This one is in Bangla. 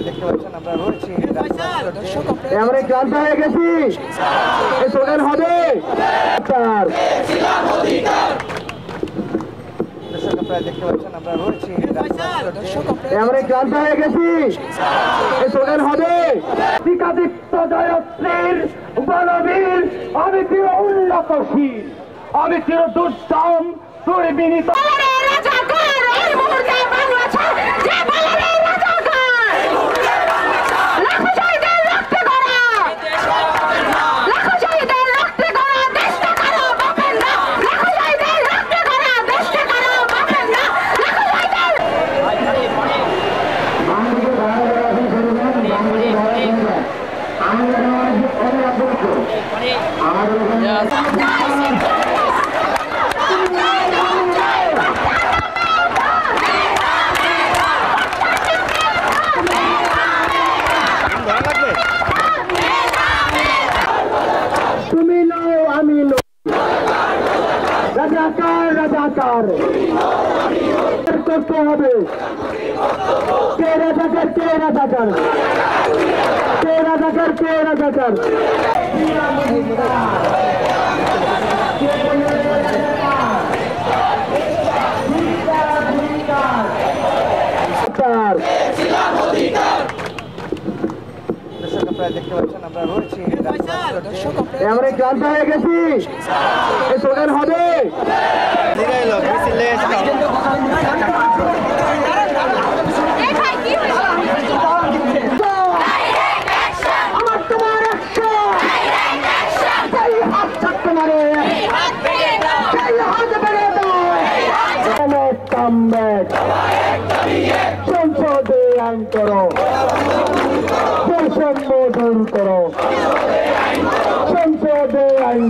দেখতে পাচ্ছেন আমরা রয়েছি আমরা ক্লান্ত হয়ে গেছি এই স্লোগান হবে দেখতে পাচ্ছেন আমরা রয়েছি আমরা ক্লান্ত হয়ে গেছি এই স্লোগান হবে টিকাদিত্য জয়শ্রীর বলবীর আমি চির উন্নতশীল আমি চির দুর্দম দুর্বিনীত তুমি নও আমি নই রাজাকার রাজাকার করতে হবে কে রাজাকার কে রাজাকার কে রাজাকার কে রাজাকার দেখতে পাচ্ছেন আমরা রয়েছি আমরা ক্লান্ত হয়ে গেছি এই স্লোগান হবে সংসদে আইন করো বৈষম্য দূর করো সংসদে আইন